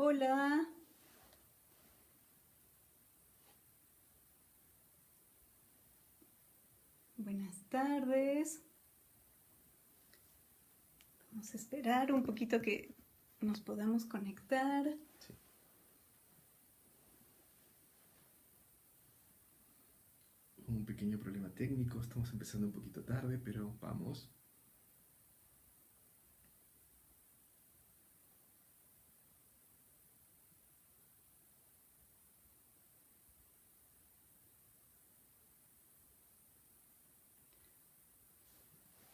Hola, buenas tardes. Vamos a esperar un poquito que nos podamos conectar. Sí. Un pequeño problema técnico, estamos empezando un poquito tarde, pero vamos.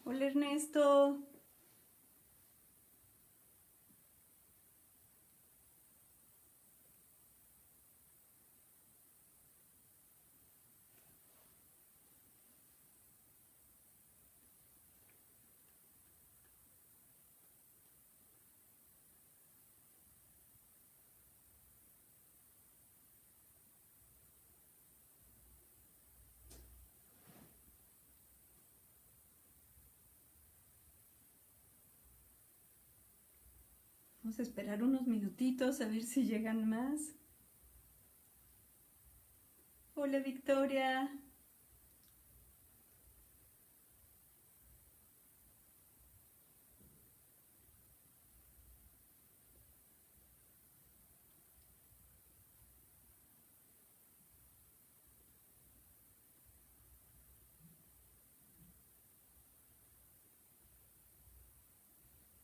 Hola Ernesto. Vamos a esperar unos minutitos a ver si llegan más. Hola Victoria.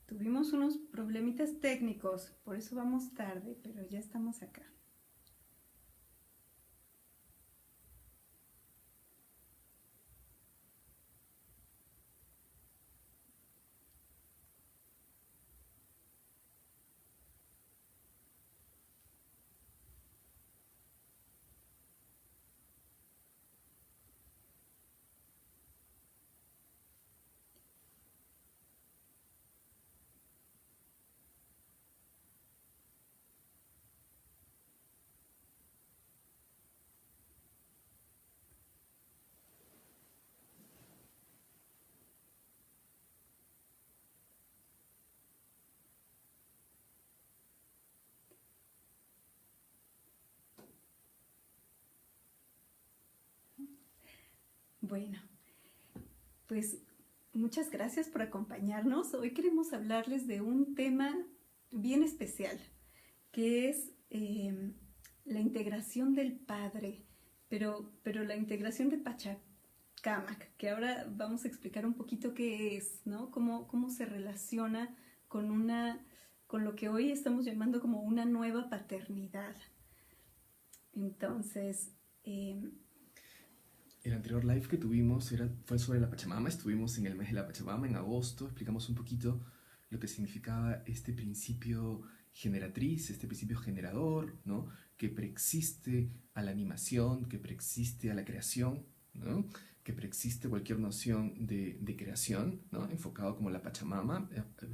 Tuvimos unos problemitas técnicos, por eso vamos tarde, pero ya estamos acá. Bueno, pues muchas gracias por acompañarnos. Hoy queremos hablarles de un tema bien especial, que es la integración del Padre, pero la integración de Pachacamac, que ahora vamos a explicar un poquito qué es, ¿no? Cómo se relaciona con con lo que hoy estamos llamando como una nueva paternidad. Entonces, El anterior live que tuvimos fue sobre la Pachamama, estuvimos en el mes de la Pachamama en agosto, explicamos un poquito lo que significaba este principio generatriz, este principio generador, ¿no? Que preexiste a la animación, que preexiste a la creación, ¿no? Que preexiste cualquier noción de creación, ¿no? Enfocado como la Pachamama,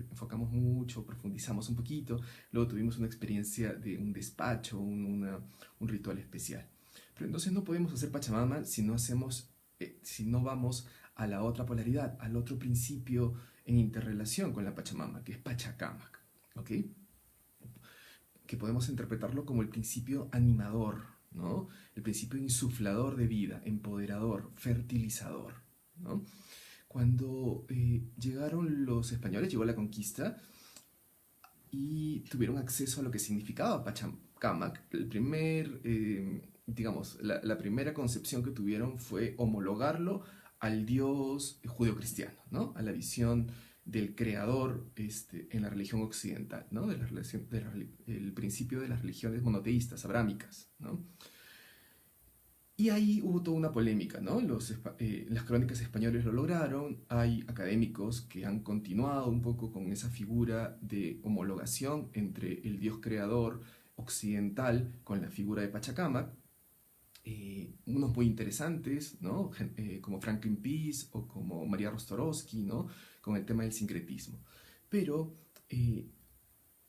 enfocamos mucho, profundizamos un poquito, luego tuvimos una experiencia de un despacho, un ritual especial. Pero entonces no podemos hacer Pachamama si no vamos a la otra polaridad, al otro principio en interrelación con la Pachamama, que es Pachacamac, ¿ok? Que podemos interpretarlo como el principio animador, ¿no? El principio insuflador de vida, empoderador, fertilizador, ¿no? Cuando llegaron los españoles, llegó la conquista y tuvieron acceso a lo que significaba Pachacamac, digamos, la primera concepción que tuvieron fue homologarlo al dios judeocristiano, ¿no? A la visión del creador en la religión occidental, ¿no? El principio de las religiones monoteístas, abrámicas, ¿no? Y ahí hubo toda una polémica, ¿no? Las crónicas españoles lo lograron, hay académicos que han continuado un poco con esa figura de homologación entre el dios creador occidental con la figura de Pachacamac, unos muy interesantes, ¿no? Como Franklin Pease o como María Rostorowski, ¿no? Con el tema del sincretismo. Pero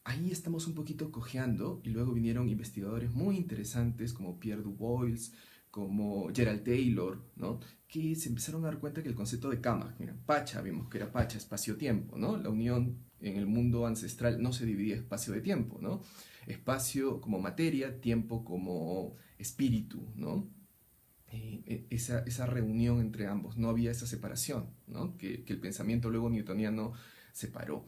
ahí estamos un poquito cojeando y luego vinieron investigadores muy interesantes como Pierre Dubois, como Gerald Taylor, ¿no? Que se empezaron a dar cuenta que el concepto de Kama, mira, Pacha, vimos que era Pacha, espacio-tiempo, ¿no? La unión En el mundo ancestral no se dividía espacio de tiempo, ¿no? Espacio como materia, tiempo como espíritu, ¿no? Esa reunión entre ambos, no había esa separación, ¿no? Que el pensamiento luego newtoniano separó.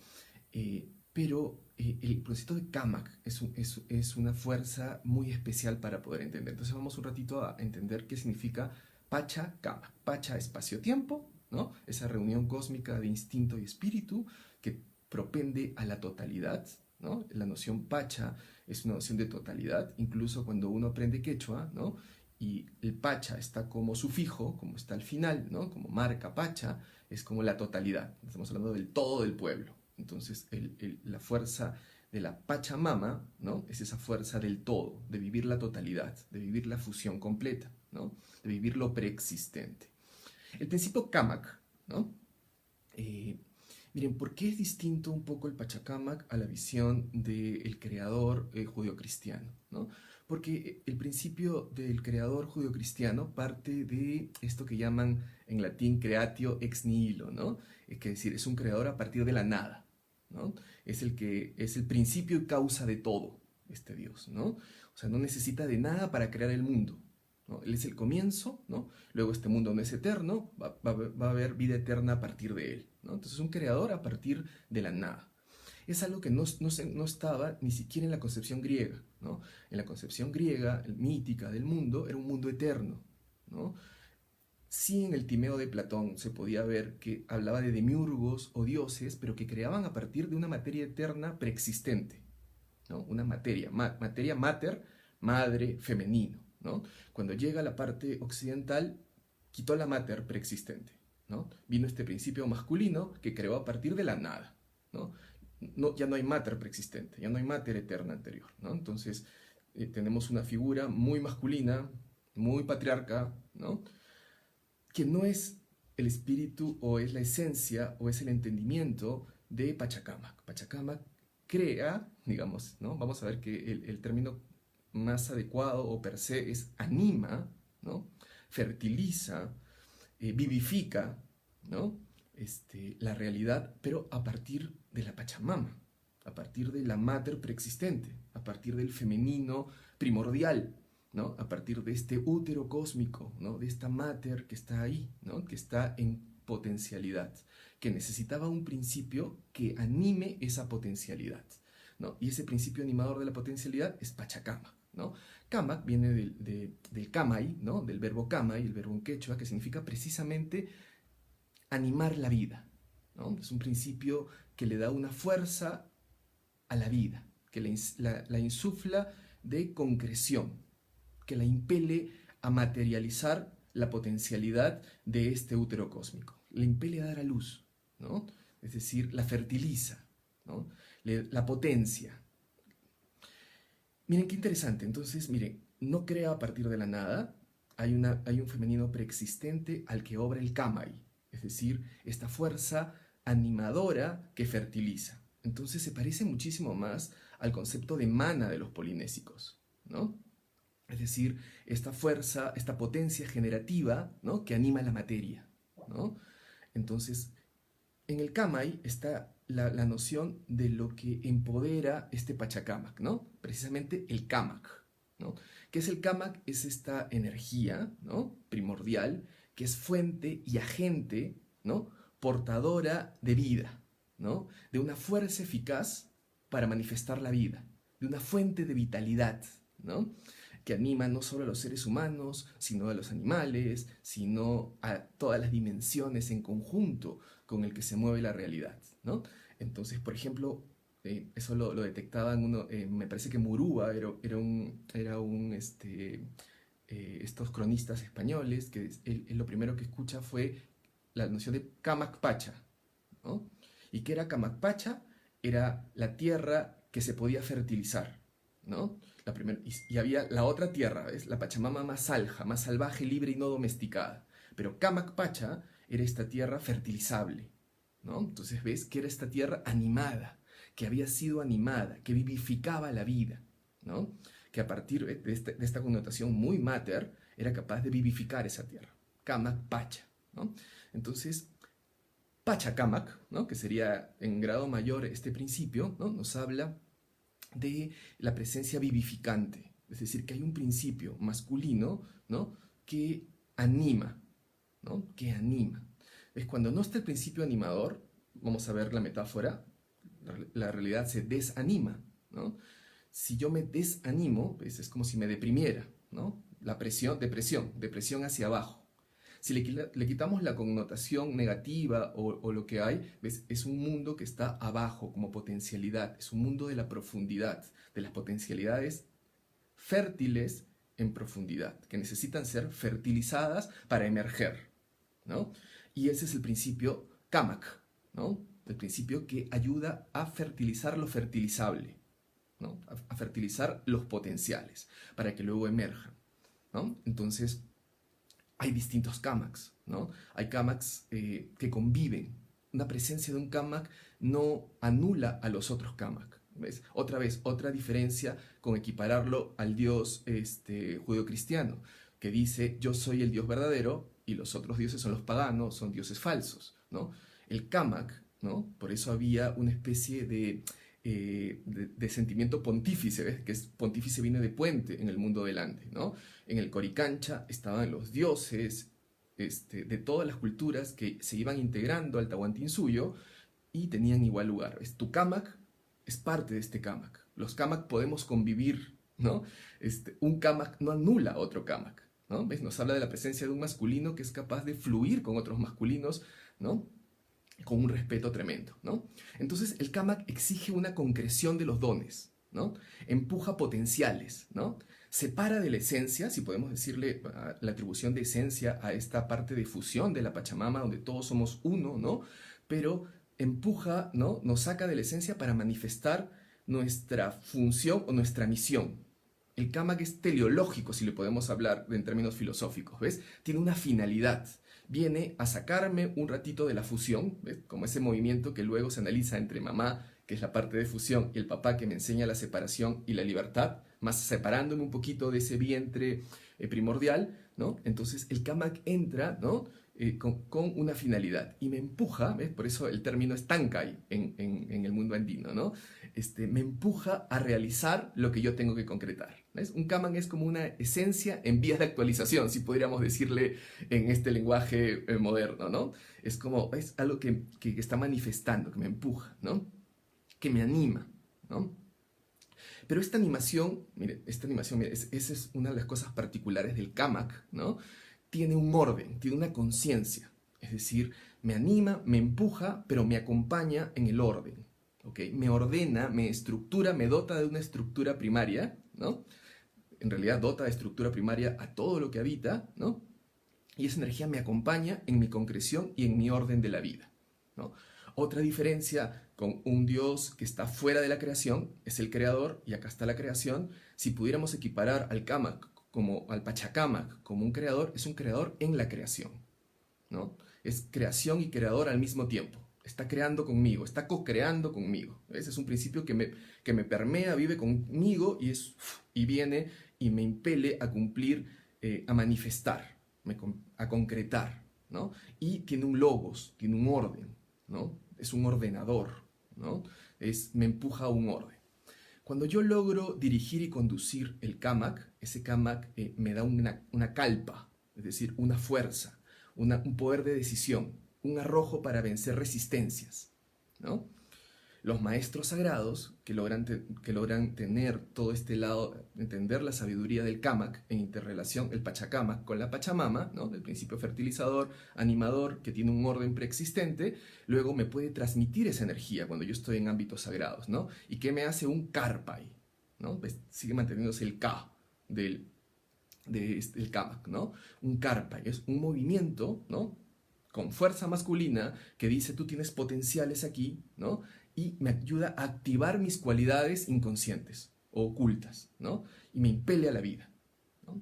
Pero el concepto de Kamak es una fuerza muy especial para poder entender. Entonces vamos un ratito a entender qué significa Pacha Kamak. Pacha, espacio-tiempo, ¿no? Esa reunión cósmica de instinto y espíritu que propende a la totalidad, ¿no? La noción Pacha es una noción de totalidad, incluso cuando uno aprende quechua, ¿no? Y el Pacha está como sufijo, como está al final, ¿no? Como marca Pacha, es como la totalidad. Estamos hablando del todo del pueblo. Entonces, la fuerza de la Pachamama, ¿no? Es esa fuerza del todo, de vivir la totalidad, de vivir la fusión completa, ¿no? De vivir lo preexistente. El principio Kamak, ¿no? Miren, ¿por qué es distinto un poco el Pachacamac a la visión del creador judeocristiano, ¿no? Porque el principio del creador judeocristiano parte de esto que llaman en latín creatio ex nihilo, ¿no? Es decir, es un creador a partir de la nada, ¿no? Es el principio y causa de todo, este Dios, ¿no? O sea, no necesita de nada para crear el mundo, ¿no? Él es el comienzo, ¿no? Luego este mundo no es eterno, va a haber vida eterna a partir de él, ¿no? Entonces es un creador a partir de la nada. Es algo que no estaba ni siquiera en la concepción griega, ¿no? En la concepción griega, mítica del mundo, era un mundo eterno, ¿no? Sí, en el Timeo de Platón se podía ver que hablaba de demiurgos o dioses, pero que creaban a partir de una materia eterna preexistente, ¿no? Una materia mater, madre, femenino, ¿no? Cuando llega a la parte occidental, quitó la mater preexistente, ¿no? Vino este principio masculino que creó a partir de la nada, ¿no? Ya no hay mater preexistente, ya no hay mater eterna anterior, ¿no? Entonces tenemos una figura muy masculina, muy patriarca, ¿no? Que no es el espíritu o es la esencia o es el entendimiento de Pachacamac. Pachacamac crea, digamos, ¿no? Vamos a ver que el término más adecuado o per se es anima, ¿no? Fertiliza, vivifica, ¿no? La realidad, pero a partir de la Pachamama, a partir de la mater preexistente, a partir del femenino primordial, ¿no? A partir de este útero cósmico, ¿no? De esta mater que está ahí, ¿no? Que está en potencialidad, que necesitaba un principio que anime esa potencialidad, ¿no? Y ese principio animador de la potencialidad es Pachacamac, ¿no? Camac viene del kamai, ¿no? Del verbo kamai, el verbo en quechua, que significa precisamente animar la vida, ¿no? Es un principio que le da una fuerza a la vida, que la insufla de concreción, que la impele a materializar la potencialidad de este útero cósmico. Le impele a dar a luz, ¿no? Es decir, la fertiliza, ¿no? La potencia. Miren qué interesante. Entonces, miren, no crea a partir de la nada. Hay un femenino preexistente al que obra el kamai, es decir, esta fuerza animadora que fertiliza. Entonces se parece muchísimo más al concepto de mana de los polinésicos, ¿no? Es decir, esta fuerza, esta potencia generativa, ¿no? Que anima la materia, ¿no? Entonces, en el Kamai está la noción de lo que empodera este Pachacamac, ¿no? Precisamente el Kamak, ¿no? ¿Qué es el Kamak? Es esta energía, ¿no? Primordial, que es fuente y agente, ¿no? Portadora de vida, ¿no? De una fuerza eficaz para manifestar la vida, de una fuente de vitalidad, ¿no? Que anima no solo a los seres humanos, sino a los animales, sino a todas las dimensiones en conjunto con el que se mueve la realidad, ¿no? Entonces, por ejemplo, eso lo detectaban me parece que Murúa estos cronistas españoles, que él lo primero que escucha fue la noción de Camac Pacha, ¿no? ¿Y qué era Camac Pacha? Era la tierra que se podía fertilizar, ¿no? Y había la otra tierra, ¿ves? La Pachamama más salja, más salvaje, libre y no domesticada. Pero Camac Pacha era esta tierra fertilizable, ¿no? Entonces ves que era esta tierra animada, que había sido animada, que vivificaba la vida, ¿no? Que a partir de esta connotación muy mater era capaz de vivificar esa tierra. Camac Pacha, ¿no? Entonces, Pachacamac, ¿no? Que sería en grado mayor este principio, ¿no? Nos habla de la presencia vivificante, es decir, que hay un principio masculino, ¿no? Que anima, ¿no? Que anima. Es cuando no está el principio animador, vamos a ver la metáfora, la realidad se desanima, ¿no? Si yo me desanimo, pues es como si me deprimiera, ¿no? La presión, depresión hacia abajo. Si le quitamos la connotación negativa o lo que hay, ¿ves? Es un mundo que está abajo como potencialidad, es un mundo de la profundidad, de las potencialidades fértiles en profundidad, que necesitan ser fertilizadas para emerger, ¿no? Y ese es el principio Kamak, ¿no? El principio que ayuda a fertilizar lo fertilizable, ¿no? A fertilizar los potenciales para que luego emerjan, ¿no? Entonces, hay distintos kamaks, ¿no? Hay kamaks que conviven. Una presencia de un kamak no anula a los otros kamak. ¿Ves? Otra vez, otra diferencia con equipararlo al Dios judeocristiano, que dice yo soy el Dios verdadero y los otros dioses son los paganos, son dioses falsos, ¿no? El kamak, ¿no? Por eso había una especie de sentimiento pontífice, ¿ves? Que es, pontífice viene de puente en el mundo delante, ¿no? En el Coricancha estaban los dioses de todas las culturas que se iban integrando al Tahuantinsuyo y tenían igual lugar. Tu Kamak es parte de este Kamak. Los Kamak podemos convivir, ¿no? Un Kamak no anula a otro Kamak, ¿no? ¿Ves? Nos habla de la presencia de un masculino que es capaz de fluir con otros masculinos, ¿no? Con un respeto tremendo, ¿no? Entonces el Kamak exige una concreción de los dones, ¿no? Empuja potenciales, ¿no? Separa de la esencia, si podemos decirle la atribución de esencia a esta parte de fusión de la Pachamama, donde todos somos uno, ¿no? Pero empuja, ¿no? Nos saca de la esencia para manifestar nuestra función o nuestra misión. El Kamak es teleológico, si le podemos hablar en términos filosóficos, ¿ves? Tiene una finalidad. Viene a sacarme un ratito de la fusión, ¿ves? Como ese movimiento que luego se analiza entre mamá, que es la parte de fusión, y el papá que me enseña la separación y la libertad, más separándome un poquito de ese vientre primordial, ¿no? Entonces el Kamak entra, ¿no? Con una finalidad y me empuja, ¿ves? Por eso el término es Tankai en el mundo andino, ¿no? Me empuja a realizar lo que yo tengo que concretar, ¿ves? Un Kamak es como una esencia en vías de actualización, si podríamos decirle en este lenguaje moderno, ¿no? Es como, es algo que está manifestando, que me empuja, ¿no? Que me anima, ¿no? Pero esta animación, mire, esa es una de las cosas particulares del Kamak, ¿no? Tiene un orden, tiene una conciencia. Es decir, me anima, me empuja, pero me acompaña en el orden. ¿Okay? Me ordena, me estructura, me dota de una estructura primaria, ¿no? En realidad dota de estructura primaria a todo lo que habita, ¿no? Y esa energía me acompaña en mi concreción y en mi orden de la vida, ¿no? Otra diferencia con un Dios que está fuera de la creación es el creador, y acá está la creación. Si pudiéramos equiparar al Kamak como al Pachacamac como un creador, es un creador en la creación, ¿no? Es creación y creador al mismo tiempo. Está creando conmigo, está co-creando conmigo. Ese es un principio que me permea, vive conmigo y viene y me impele a cumplir, a manifestar, a concretar, ¿no? Y tiene un logos, tiene un orden, ¿no? Es un ordenador, ¿no? Me empuja a un orden. Cuando yo logro dirigir y conducir el Kamak, ese Kamak me da una calpa, es decir, una fuerza, un poder de decisión, un arrojo para vencer resistencias, ¿no? Los maestros sagrados que logran tener todo este lado, entender la sabiduría del Kamak en interrelación, el Pachacamac con la Pachamama, ¿no? Del principio fertilizador, animador, que tiene un orden preexistente, luego me puede transmitir esa energía cuando yo estoy en ámbitos sagrados, ¿no? ¿Y qué me hace un Karpai? ¿No? Pues sigue manteniéndose el K del Kamak, ¿no? Un Karpai es un movimiento, ¿no? Con fuerza masculina que dice tú tienes potenciales aquí, ¿no? Y me ayuda a activar mis cualidades inconscientes o ocultas, ¿no? Y me impele a la vida, ¿no?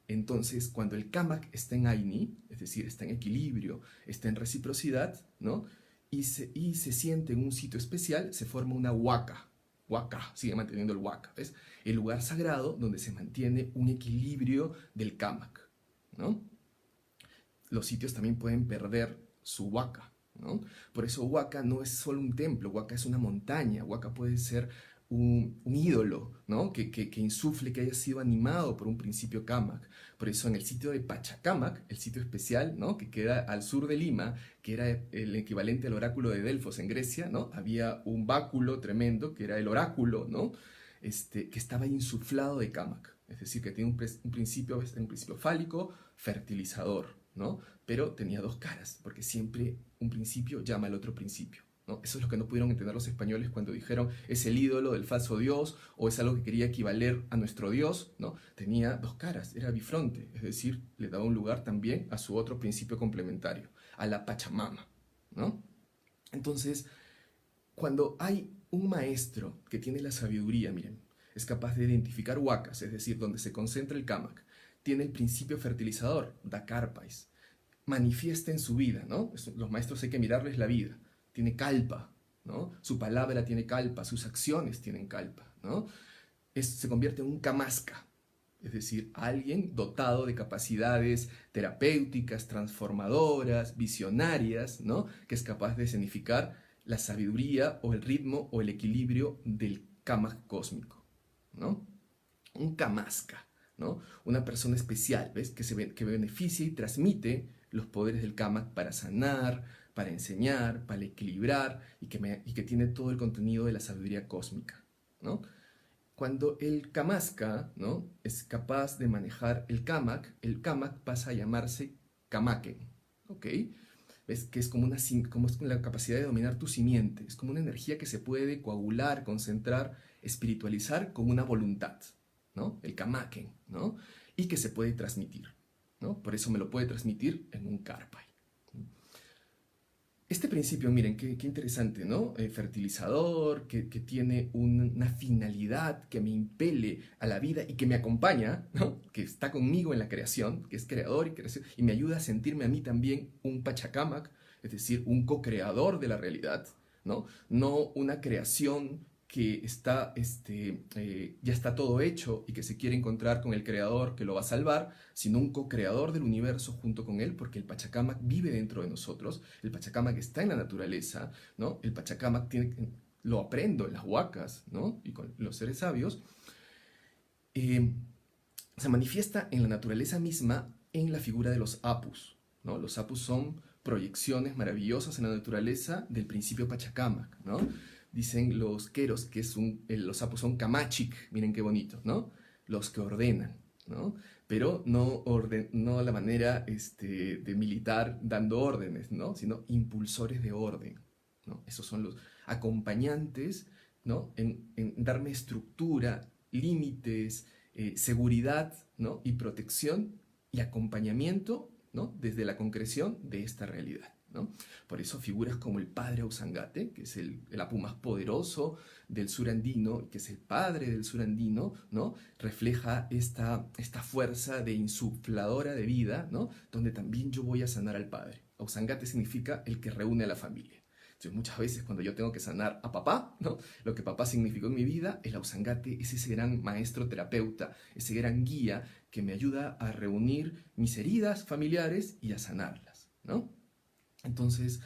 Entonces, cuando el Kamak está en Aini, es decir, está en equilibrio, está en reciprocidad, ¿no? Y se siente en un sitio especial, se forma una Waka. Waka, sigue manteniendo el Waka, ¿ves? El lugar sagrado donde se mantiene un equilibrio del Kamak, ¿no? Los sitios también pueden perder su huaca, ¿no? Por eso Huaca no es solo un templo, Huaca es una montaña, Huaca puede ser un ídolo, ¿no? Que insufle, que haya sido animado por un principio Cámac. Por eso en el sitio de Pachacámac, el sitio especial, ¿no? Que queda al sur de Lima, que era el equivalente al oráculo de Delfos en Grecia, ¿no? Había un báculo tremendo, que era el oráculo, ¿no? Que estaba insuflado de Cámac. Es decir, que tiene un principio fálico, fertilizador, ¿no? Pero tenía dos caras, porque siempre un principio llama al otro principio, ¿no? Eso es lo que no pudieron entender los españoles cuando dijeron es el ídolo del falso dios o es algo que quería equivaler a nuestro dios, ¿no? Tenía dos caras, era bifronte, es decir, le daba un lugar también a su otro principio complementario, a la Pachamama, ¿no? Entonces, cuando hay un maestro que tiene la sabiduría, miren, es capaz de identificar huacas, es decir, donde se concentra el Cámac, tiene el principio fertilizador, da carpais, manifiesta en su vida, ¿no? Los maestros hay que mirarles la vida, tiene calpa, ¿no? Su palabra tiene calpa, sus acciones tienen calpa, ¿no? Se convierte en un camasca, es decir, alguien dotado de capacidades terapéuticas, transformadoras, visionarias, ¿no? Que es capaz de significar la sabiduría o el ritmo o el equilibrio del Cámac cósmico, ¿no? Un camasca, ¿no? Una persona especial, ¿ves? Que beneficia y transmite los poderes del Cámac para sanar, para enseñar, para equilibrar y que tiene todo el contenido de la sabiduría cósmica, ¿no? Cuando el Kamasca, ¿no? Es capaz de manejar el Cámac pasa a llamarse Kamaken, ¿ok? ¿Ves? Que es como es la capacidad de dominar tu simiente, es como una energía que se puede coagular, concentrar, espiritualizar con una voluntad, ¿no? El Kamaken, ¿no? Y que se puede transmitir, ¿no? Por eso me lo puede transmitir en un Karpai. Este principio, miren, qué interesante, ¿no? Fertilizador, que tiene una finalidad que me impele a la vida y que me acompaña, ¿no? Que está conmigo en la creación, que es creador y creación, y me ayuda a sentirme a mí también un Pachacámac, es decir, un co-creador de la realidad, ¿no? No una creación que ya está todo hecho y que se quiere encontrar con el creador que lo va a salvar, sino un co-creador del universo junto con él, porque el Pachacámac vive dentro de nosotros, el Pachacámac está en la naturaleza, ¿no? El Pachacámac lo aprendo en las huacas, ¿no? Y con los seres sabios, se manifiesta en la naturaleza misma en la figura de los apus, ¿no? Los apus son proyecciones maravillosas en la naturaleza del principio Pachacámac, ¿no? Dicen los queros que los apus son kamachic, miren qué bonito, ¿no? Los que ordenan, ¿no? Pero no a la manera de militar dando órdenes, ¿no? Sino impulsores de orden, ¿no? Esos son los acompañantes, ¿no? En darme estructura, límites, seguridad, ¿no? Y protección y acompañamiento, ¿no? Desde la concreción de esta realidad, ¿no? Por eso figuras como el padre Ausangate, que es el apu más poderoso del sur andino, que es el padre del sur andino, ¿no? Refleja esta fuerza de insufladora de vida, ¿no? Donde también yo voy a sanar al padre. Ausangate significa el que reúne a la familia. Entonces, muchas veces cuando yo tengo que sanar a papá, ¿no? Lo que papá significó en mi vida, el Ausangate es ese gran maestro terapeuta, ese gran guía que me ayuda a reunir mis heridas familiares y a sanarlas, ¿no? Entonces,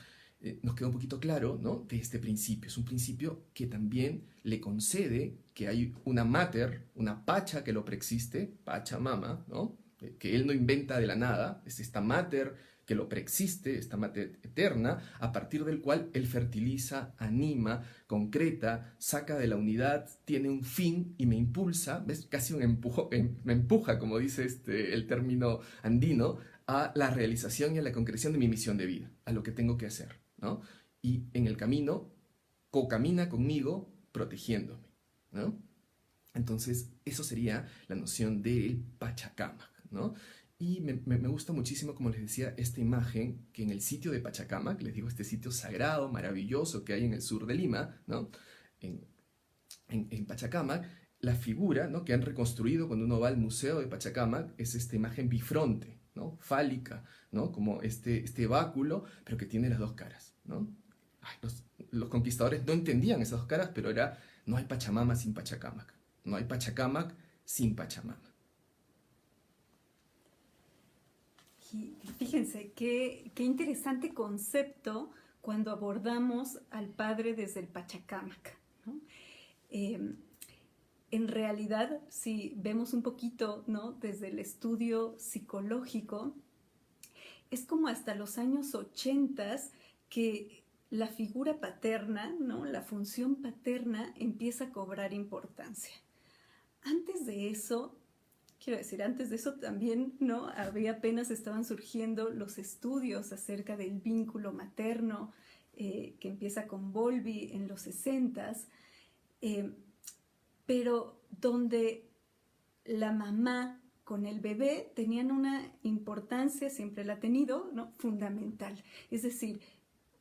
nos queda un poquito claro, ¿no? De este principio. Es un principio que también le concede que hay una mater, una pacha que lo preexiste, Pachamama, ¿no? Que él no inventa de la nada, es esta mater que lo preexiste, esta mater eterna, a partir del cual él fertiliza, anima, concreta, saca de la unidad, tiene un fin y me impulsa, ¿ves? Casi me empuja, como dice el término andino, a la realización y a la concreción de mi misión de vida, a lo que tengo que hacer, ¿no? Y en el camino, co-camina conmigo, protegiéndome, ¿no? Entonces, eso sería la noción del Pachacámac, ¿no? Y me gusta muchísimo, como les decía, esta imagen que en el sitio de Pachacámac, les digo, este sitio sagrado, maravilloso que hay en el sur de Lima, ¿no? En Pachacámac, la figura, ¿no? Que han reconstruido cuando uno va al museo de Pachacámac es esta imagen bifronte, ¿no? Fálica, ¿no? Como este báculo, pero que tiene las dos caras, ¿no? Ay, los conquistadores no entendían esas dos caras, pero no hay Pachamama sin Pachacámac, no hay Pachacámac sin Pachamama. Y fíjense, qué interesante concepto cuando abordamos al padre desde el Pachacámac, ¿no? En realidad, si vemos un poquito, ¿no?, desde el estudio psicológico, es como hasta los años 80 que la figura paterna, ¿no?, la función paterna empieza a cobrar importancia. Antes de eso, quiero decir, antes de eso también, ¿no?, apenas estaban surgiendo los estudios acerca del vínculo materno, que empieza con Bowlby en los 60s, pero donde la mamá con el bebé tenían una importancia, siempre la ha tenido, ¿no?, fundamental. Es decir,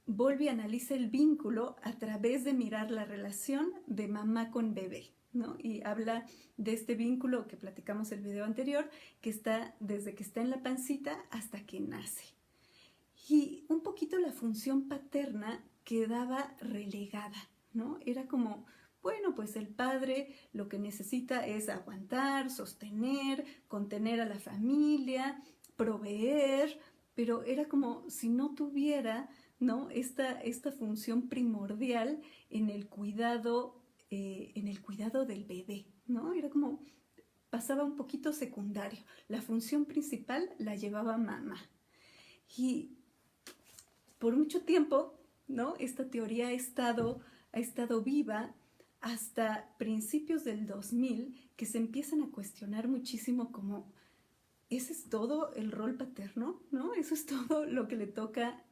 Bowlby analiza el vínculo a través de mirar la relación de mamá con bebé, ¿no? Y habla de este vínculo que platicamos en el video anterior, que está desde que está en la pancita hasta que nace. Y un poquito la función paterna quedaba relegada, ¿no? Era como, bueno, pues el padre lo que necesita es aguantar, sostener, contener a la familia, proveer, pero era como si no tuviera, ¿no?, esta función primordial en el cuidado del bebé, ¿no? Era como, pasaba un poquito secundario. La función principal la llevaba mamá. Y por mucho tiempo, ¿no?, esta teoría ha estado viva hasta principios del 2000, que se empiezan a cuestionar muchísimo como, ¿ese es todo el rol paterno? ¿No? ¿Eso es todo lo que le toca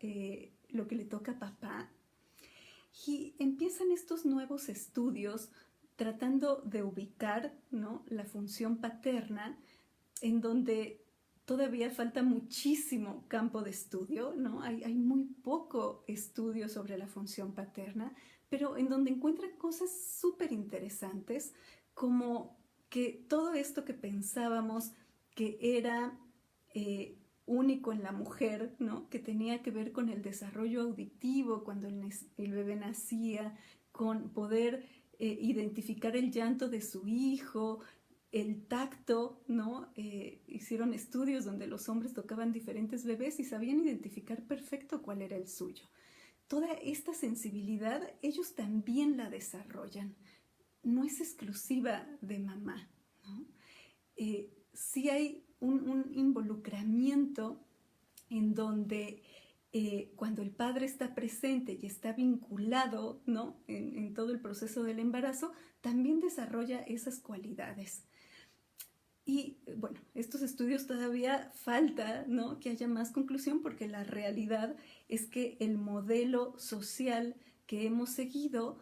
a papá? Y empiezan estos nuevos estudios tratando de ubicar, ¿no?, la función paterna, en donde todavía falta muchísimo campo de estudio, ¿no? Hay muy poco estudio sobre la función paterna, pero en donde encuentran cosas súper interesantes, como que todo esto que pensábamos que era único en la mujer, ¿no?, que tenía que ver con el desarrollo auditivo cuando el bebé nacía, con poder identificar el llanto de su hijo, el tacto, ¿no? Hicieron estudios donde los hombres tocaban diferentes bebés y sabían identificar perfecto cuál era el suyo. Toda esta sensibilidad ellos también la desarrollan. No es exclusiva de mamá, ¿no? Sí hay un involucramiento en donde cuando el padre está presente y está vinculado, ¿no?, en todo el proceso del embarazo, también desarrolla esas cualidades. Y bueno, estos estudios todavía falta, ¿no?, que haya más conclusión, porque la realidad es que el modelo social que hemos seguido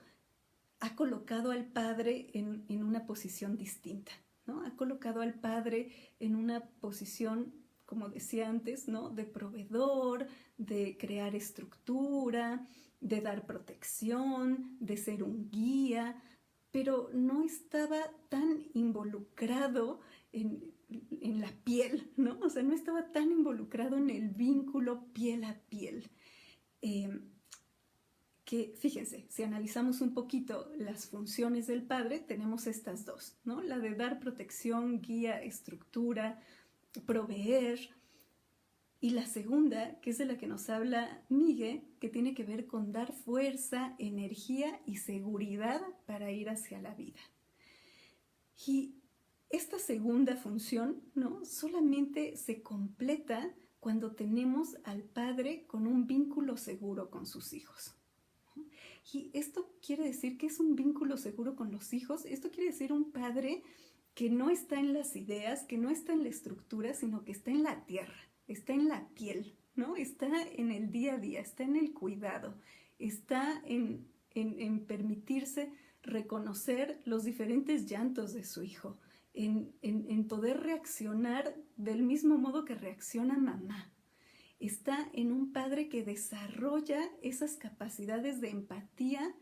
ha colocado al padre en una posición distinta, ¿no? Ha colocado al padre en una posición, como decía antes, ¿no?, de proveedor, de crear estructura, de dar protección, de ser un guía, pero no estaba tan involucrado en la piel, ¿no? O sea, no estaba tan involucrado en el vínculo piel a piel. Que fíjense, si analizamos un poquito las funciones del padre, tenemos estas dos, ¿no? La de dar protección, guía, estructura, proveer, y la segunda, que es de la que nos habla Miguel, que tiene que ver con dar fuerza, energía y seguridad para ir hacia la vida. Y esta segunda función, ¿no?, solamente se completa cuando tenemos al padre con un vínculo seguro con sus hijos. Y esto quiere decir que es un vínculo seguro con los hijos. Esto quiere decir un padre que no está en las ideas, que no está en la estructura, sino que está en la tierra, está en la piel, ¿no? Está en el día a día, está en el cuidado, está en permitirse reconocer los diferentes llantos de su hijo, en poder reaccionar del mismo modo que reacciona mamá. Está en un padre que desarrolla esas capacidades de empatía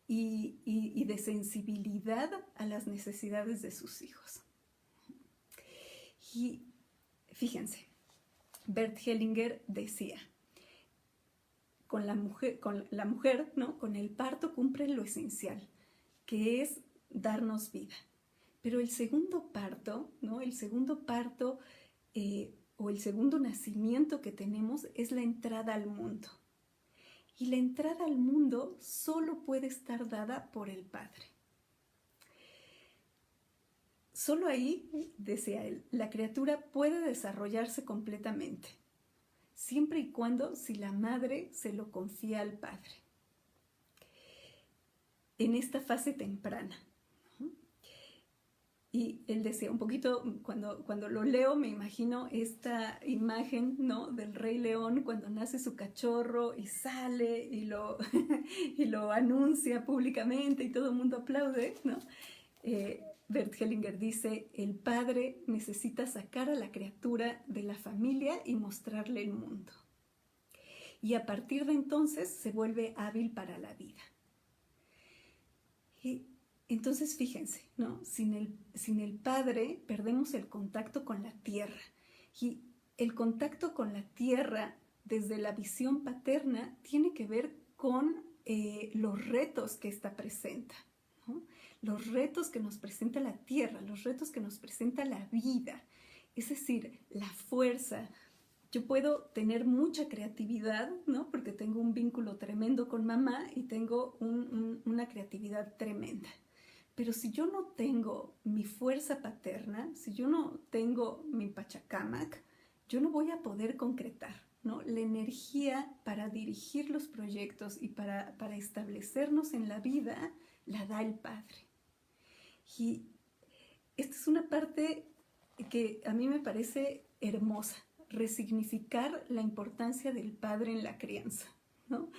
y de sensibilidad a las necesidades de sus hijos. Y fíjense, Bert Hellinger decía, con la mujer, ¿no?, con el parto cumple lo esencial, que es darnos vida. Pero el segundo parto, ¿no?, el segundo parto o el segundo nacimiento que tenemos es la entrada al mundo. Y la entrada al mundo solo puede estar dada por el Padre. Solo ahí, decía él, la criatura puede desarrollarse completamente, siempre y cuando si la madre se lo confía al Padre. En esta fase temprana. Y él decía, un poquito, cuando lo leo me imagino esta imagen, ¿no?, del Rey León cuando nace su cachorro y sale y lo, y lo anuncia públicamente y todo el mundo aplaude, ¿no? Bert Hellinger dice, el padre necesita sacar a la criatura de la familia y mostrarle el mundo. Y a partir de entonces se vuelve hábil para la vida. Y entonces fíjense, ¿no? Sin el padre perdemos el contacto con la tierra. Y el contacto con la tierra desde la visión paterna tiene que ver con los retos que ésta presenta, ¿no? Los retos que nos presenta la tierra, los retos que nos presenta la vida. Es decir, la fuerza. Yo puedo tener mucha creatividad, ¿no?, porque tengo un vínculo tremendo con mamá y tengo una creatividad tremenda. Pero si yo no tengo mi fuerza paterna, si yo no tengo mi Pachacamac, yo no voy a poder concretar, ¿no? La energía para dirigir los proyectos y para establecernos en la vida la da el Padre. Y esta es una parte que a mí me parece hermosa, resignificar la importancia del Padre en la crianza, ¿no?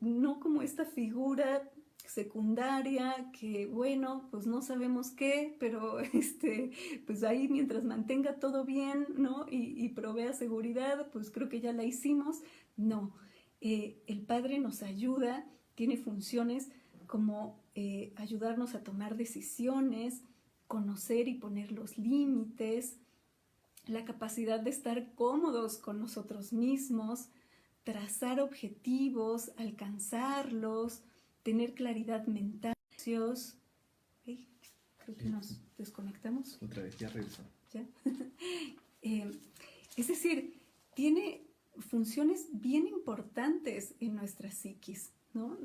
No como esta figura secundaria que, bueno, pues no sabemos qué, pero pues ahí mientras mantenga todo bien, ¿no?, y provea seguridad, pues creo que ya la hicimos. No, el Padre nos ayuda, tiene funciones como ayudarnos a tomar decisiones, conocer y poner los límites, la capacidad de estar cómodos con nosotros mismos, trazar objetivos, alcanzarlos, tener claridad mental. Creo que nos desconectamos. Otra vez, ya regresó. ¿Ya? Es decir, tiene funciones bien importantes en nuestra psiquis, ¿no?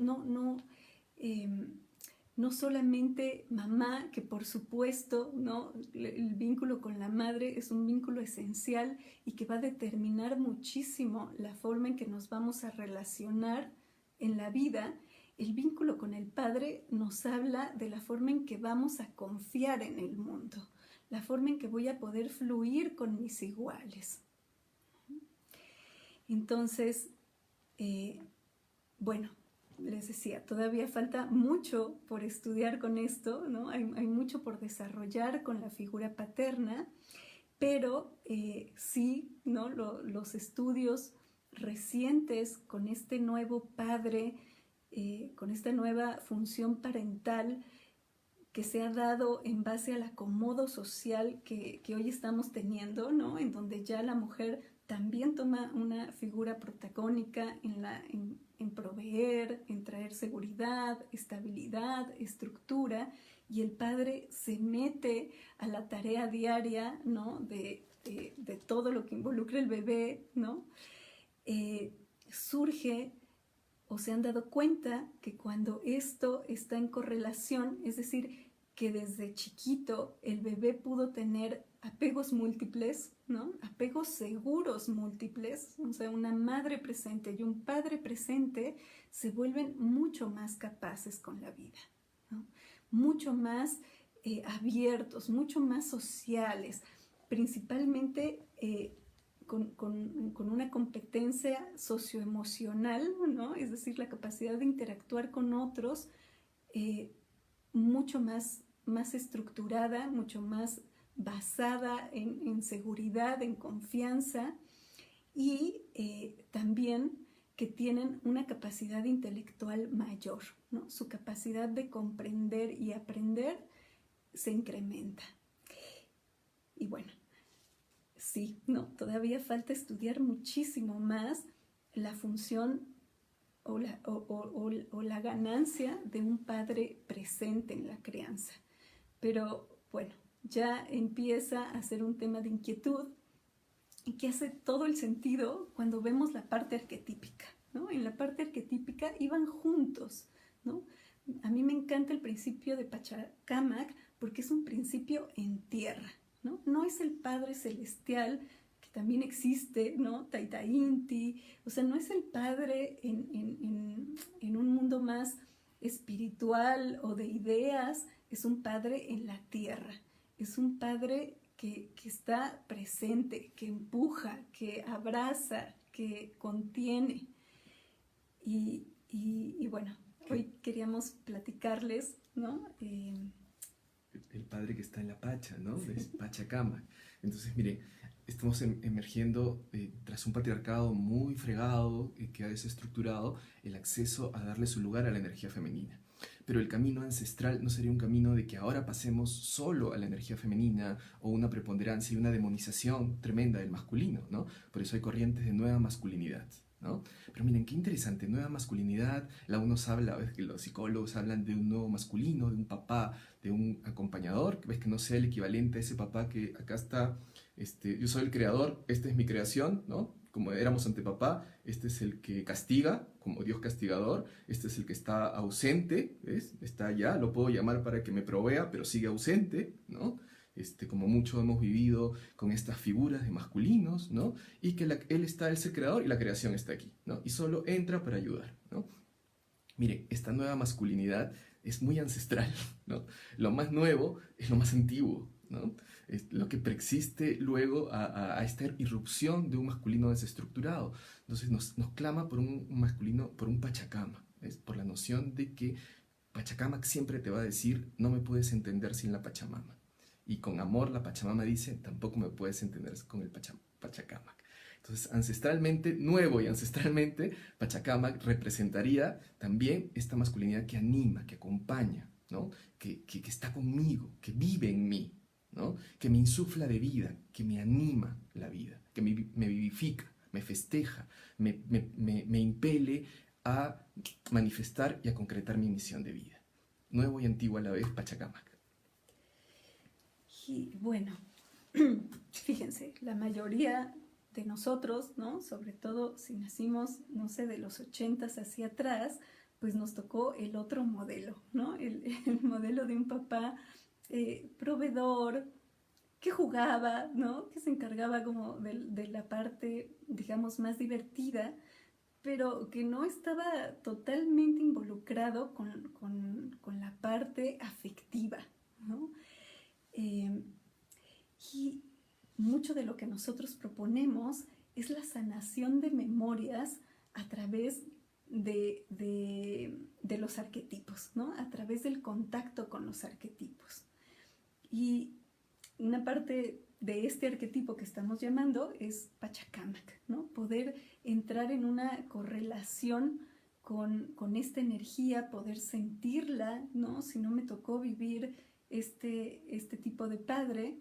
No solamente mamá, que por supuesto, ¿no?, el vínculo con la madre es un vínculo esencial y que va a determinar muchísimo la forma en que nos vamos a relacionar en la vida. El vínculo con el padre nos habla de la forma en que vamos a confiar en el mundo, la forma en que voy a poder fluir con mis iguales. Entonces, bueno, les decía, todavía falta mucho por estudiar con esto, ¿no? Hay mucho por desarrollar con la figura paterna, pero sí, ¿no?, los estudios recientes con este nuevo padre, con esta nueva función parental que se ha dado en base al acomodo social que hoy estamos teniendo, ¿no?, en donde ya la mujer también toma una figura protagónica en proveer, en traer seguridad, estabilidad, estructura, y el padre se mete a la tarea diaria, ¿no?, de todo lo que involucra el bebé, ¿no? Surge, o se han dado cuenta que cuando esto está en correlación, es decir, que desde chiquito el bebé pudo tener apegos múltiples, ¿no?, apegos seguros múltiples, o sea, una madre presente y un padre presente, se vuelven mucho más capaces con la vida, ¿no?, mucho más abiertos, mucho más sociales, principalmente con una competencia socioemocional, ¿no?, es decir, la capacidad de interactuar con otros mucho más estructurada, mucho más basada en seguridad, en confianza, y también que tienen una capacidad intelectual mayor, ¿no? Su capacidad de comprender y aprender se incrementa. Y bueno, sí, no, todavía falta estudiar muchísimo más la función o la ganancia de un padre presente en la crianza. Pero bueno, ya empieza a ser un tema de inquietud y que hace todo el sentido cuando vemos la parte arquetípica, ¿no? En la parte arquetípica iban juntos, ¿no? A mí me encanta el principio de Pachacamac porque es un principio en tierra, ¿no? No es el Padre Celestial, que también existe, ¿no? Taita Inti, o sea, no es el Padre en un mundo más espiritual o de ideas, es un Padre en la tierra, es un Padre que está presente, que empuja, que abraza, que contiene. Y bueno, hoy queríamos platicarles, ¿no? El Padre que está en la Pacha, ¿no? Es Pachacamac. Entonces, mire, estamos emergiendo tras un patriarcado muy fregado, que ha desestructurado el acceso a darle su lugar a la energía femenina. Pero el camino ancestral no sería un camino de que ahora pasemos solo a la energía femenina o una preponderancia y una demonización tremenda del masculino, ¿no? Por eso hay corrientes de nueva masculinidad, ¿no? Pero miren, qué interesante, nueva masculinidad, unos habla, ves que los psicólogos hablan de un nuevo masculino, de un papá, de un acompañador, ves que no sea el equivalente a ese papá que acá está, yo soy el creador, esta es mi creación, ¿no? Como éramos ante papá, este es el que castiga, como Dios castigador, este es el que está ausente, ¿ves? Está allá, lo puedo llamar para que me provea, pero sigue ausente, ¿no? Como mucho hemos vivido con estas figuras de masculinos, ¿no? Y que él está, él es el creador y la creación está aquí, ¿no? Y solo entra para ayudar, ¿no? Mire, esta nueva masculinidad es muy ancestral, ¿no? Lo más nuevo es lo más antiguo, ¿no? Es lo que preexiste luego a esta irrupción de un masculino desestructurado. Entonces nos clama por un masculino, por un Pachacamac, ¿ves? Por la noción de que Pachacamac siempre te va a decir, no me puedes entender sin la Pachamama. Y con amor la Pachamama dice, tampoco me puedes entender con el Pachacamac. Entonces, ancestralmente, nuevo y ancestralmente, Pachacamac representaría también esta masculinidad que anima, que acompaña, ¿no? que está conmigo, que vive en mí, ¿no? Que me insufla de vida, que me anima la vida, que me vivifica, me festeja, me impele a manifestar y a concretar mi misión de vida. Nuevo y antiguo a la vez, Pachacamac. Y bueno, fíjense, la mayoría de nosotros, ¿no? Sobre todo si nacimos, no sé, de los 80s hacia atrás, pues nos tocó el otro modelo, ¿no? El modelo de un papá proveedor, que jugaba, ¿no? Que se encargaba como de la parte, digamos, más divertida, pero que no estaba totalmente involucrado con la parte afectiva, ¿no? Y mucho de lo que nosotros proponemos es la sanación de memorias a través de los arquetipos, ¿no? A través del contacto con los arquetipos. Y una parte de este arquetipo que estamos llamando es Pachacamac, ¿no? Poder entrar en una correlación con esta energía, poder sentirla, ¿no? Si no me tocó vivir este tipo de padre,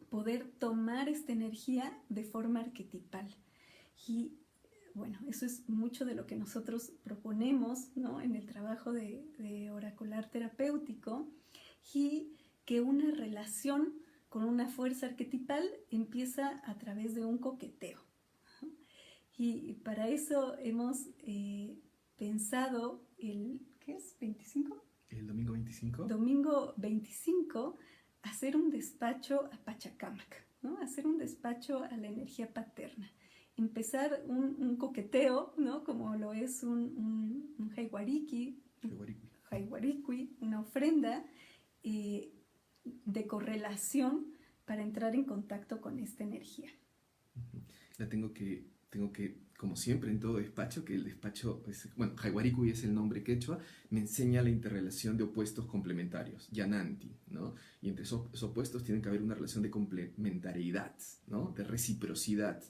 poder tomar esta energía de forma arquetipal. Y bueno, eso es mucho de lo que nosotros proponemos, ¿no? En el trabajo de oracular terapéutico, y que una relación con una fuerza arquetipal empieza a través de un coqueteo. Y para eso hemos pensado ¿qué es? ¿25? El domingo 25. Domingo 25, hacer un despacho a Pachacamac, ¿no? Hacer un despacho a la energía paterna. Empezar un coqueteo, ¿no? Como lo es un jaiwariki, una ofrenda de correlación para entrar en contacto con esta energía. Tengo que, como siempre en todo despacho, que el despacho, bueno, Jaiwarikui es el nombre quechua, me enseña la interrelación de opuestos complementarios, Yananti, ¿no? Y entre esos opuestos tiene que haber una relación de complementariedad, ¿no? De reciprocidad,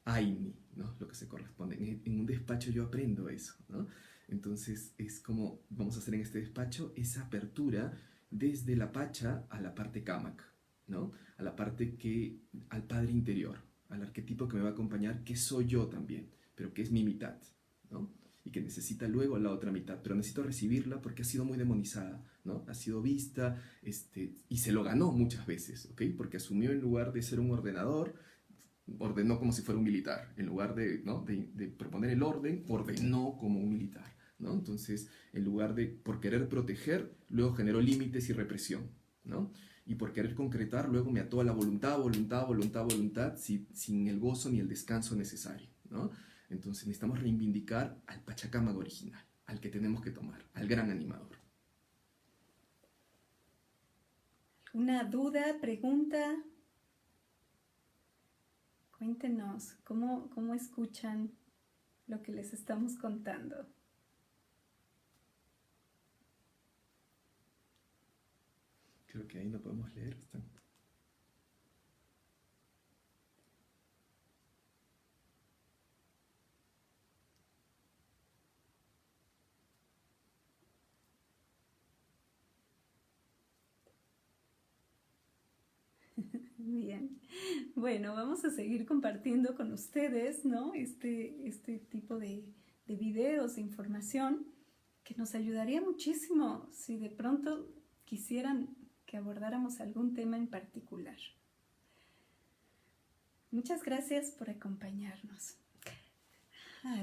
Aini, ¿no? Lo que se corresponde. En un despacho yo aprendo eso, ¿no? Entonces es como vamos a hacer en este despacho esa apertura desde la Pacha a la parte Kamak, ¿no? A la parte al Padre interior, al arquetipo que me va a acompañar, que soy yo también, pero que es mi mitad, ¿no? Y que necesita luego la otra mitad, pero necesito recibirla porque ha sido muy demonizada, ¿no? Ha sido vista, y se lo ganó muchas veces, ¿ok? Porque asumió en lugar de ser un ordenador, ordenó como si fuera un militar. En lugar de, ¿no? de proponer el orden, ordenó como un militar, ¿no? Entonces, en lugar de, por querer proteger, luego generó límites y represión, ¿no? Y por querer concretar, luego me ató a la voluntad, voluntad, voluntad, voluntad, sin el gozo ni el descanso necesario, ¿no? Entonces necesitamos reivindicar al Pachacámaga original, al que tenemos que tomar, al gran animador. ¿Una duda, pregunta? Cuéntenos, ¿cómo escuchan lo que les estamos contando? Creo que ahí no podemos leer. Está. Bien, bueno, vamos a seguir compartiendo con ustedes, ¿no? Este tipo de videos, de información, que nos ayudaría muchísimo si de pronto quisieran que abordáramos algún tema en particular. Muchas gracias por acompañarnos.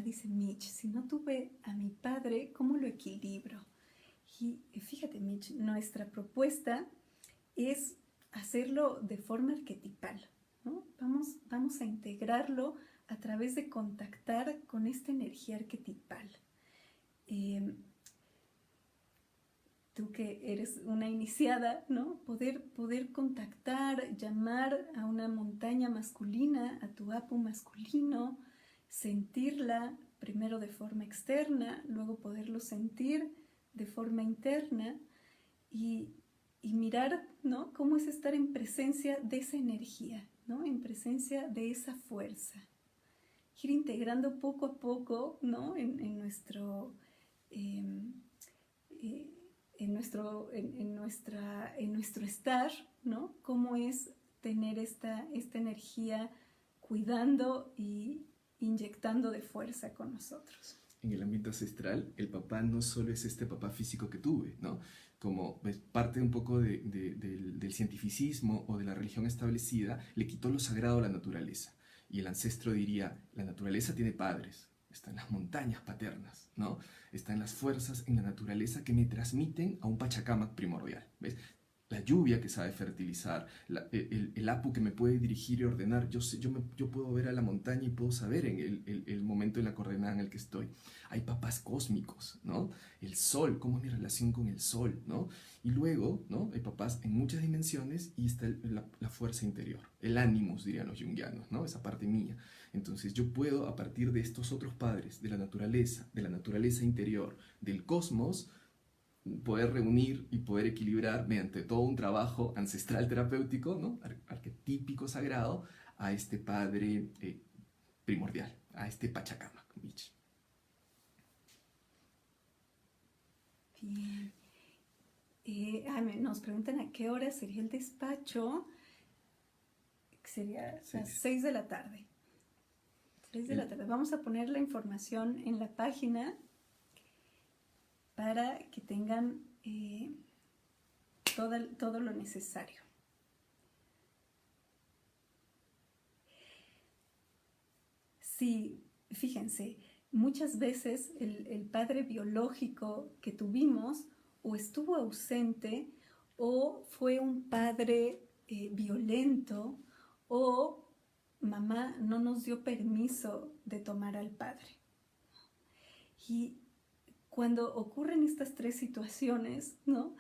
Dice Mitch, si no tuve a mi padre, ¿cómo lo equilibro? Y fíjate, Mitch, nuestra propuesta es hacerlo de forma arquetipal, ¿no? Vamos a integrarlo a través de contactar con esta energía arquetipal. Tú que eres una iniciada, ¿no? Poder contactar, llamar a una montaña masculina, a tu apu masculino, sentirla primero de forma externa, luego poderlo sentir de forma interna y mirar, ¿no? Cómo es estar en presencia de esa energía, ¿no? En presencia de esa fuerza. Ir integrando poco a poco, ¿no? En nuestro estar, ¿no? Cómo es tener esta energía cuidando y inyectando de fuerza con nosotros. En el ámbito ancestral, el papá no solo es este papá físico que tuve, ¿no? Como parte un poco del cientificismo o de la religión establecida, le quitó lo sagrado a la naturaleza. Y el ancestro diría, la naturaleza tiene padres, está en las montañas paternas, ¿no? Está en las fuerzas en la naturaleza que me transmiten a un Pachacámac primordial, ¿ves? La lluvia que sabe fertilizar, el apu que me puede dirigir y ordenar. Yo puedo ver a la montaña y puedo saber en el momento y la coordenada en el que estoy. Hay papás cósmicos, ¿no? El sol, cómo es mi relación con el sol, ¿no? Y luego, ¿no? Hay papás en muchas dimensiones y está la fuerza interior, el ánimus, dirían los jungianos, ¿no? Esa parte mía. Entonces yo puedo, a partir de estos otros padres, de la naturaleza interior, del cosmos, poder reunir y poder equilibrar mediante todo un trabajo ancestral terapéutico, ¿no? Arquetípico sagrado, a este padre primordial, a este Pachacámac. Bien. Nos preguntan a qué hora sería el despacho. Sería las 6 de la tarde. 6 de la tarde. Vamos a poner la información en la página para que tengan todo lo necesario. Sí, fíjense, muchas veces el padre biológico que tuvimos o estuvo ausente o fue un padre violento o mamá no nos dio permiso de tomar al padre. Y cuando ocurren estas tres situaciones, ¿no?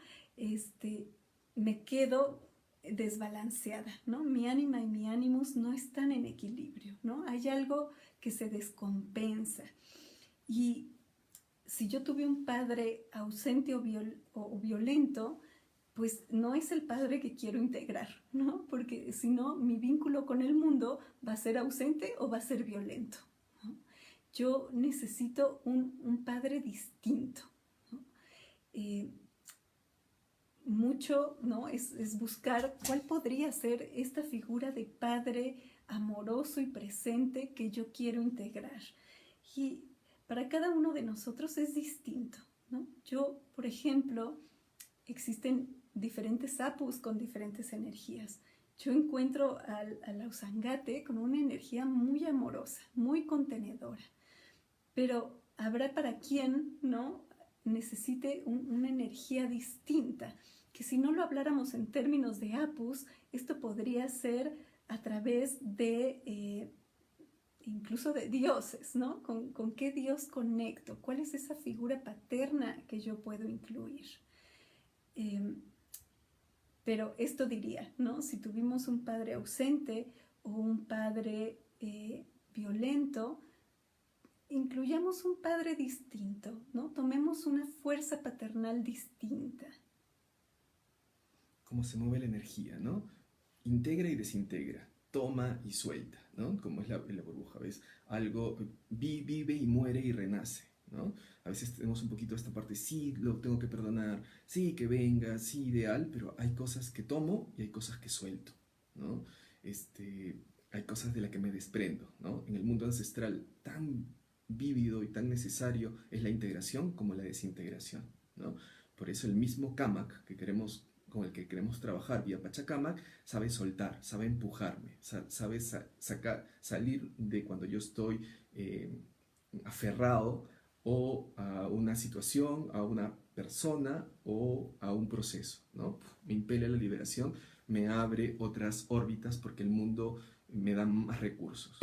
Me quedo desbalanceada, ¿no? Mi ánima y mi ánimus no están en equilibrio, ¿no? Hay algo que se descompensa. Y si yo tuve un padre ausente o violento, pues no es el padre que quiero integrar, ¿no? Porque si no, mi vínculo con el mundo va a ser ausente o va a ser violento. Yo necesito un padre distinto, ¿no? Mucho, ¿no? Es buscar cuál podría ser esta figura de padre amoroso y presente que yo quiero integrar. Y para cada uno de nosotros es distinto, ¿no? Yo, por ejemplo, existen diferentes apus con diferentes energías. yo encuentro al Ausangate con una energía muy amorosa, muy contenedora. Pero habrá para quien, ¿no?, necesite una energía distinta, que si no lo habláramos en términos de Apus, esto podría ser a través de incluso de dioses, ¿no? ¿Con qué Dios conecto? ¿Cuál es esa figura paterna que yo puedo incluir? Pero esto diría, ¿no? Si tuvimos un padre ausente o un padre violento, incluyamos un padre distinto, ¿no? Tomemos una fuerza paternal distinta. Cómo se mueve la energía, ¿no? Integra y desintegra, toma y suelta, ¿no? Como es la burbuja, ¿ves? Algo vive y muere y renace, ¿no? A veces tenemos un poquito esta parte, sí, lo tengo que perdonar, sí, que venga, sí, ideal, pero hay cosas que tomo y hay cosas que suelto, ¿no? Hay cosas de las que me desprendo, ¿no? En el mundo ancestral tan vívido y tan necesario es la integración como la desintegración, ¿no? Por eso el mismo Kamak con el que queremos trabajar vía Pachacamac sabe soltar, sabe empujarme, sabe salir de cuando yo estoy aferrado o a una situación, a una persona o a un proceso, ¿no? Me impele a la liberación, me abre otras órbitas porque el mundo me da más recursos.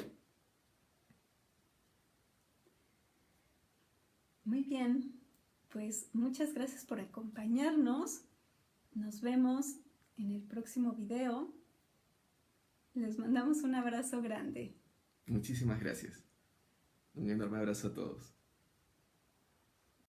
Muy bien, pues muchas gracias por acompañarnos. Nos vemos en el próximo video. Les mandamos un abrazo grande. Muchísimas gracias. Un enorme abrazo a todos.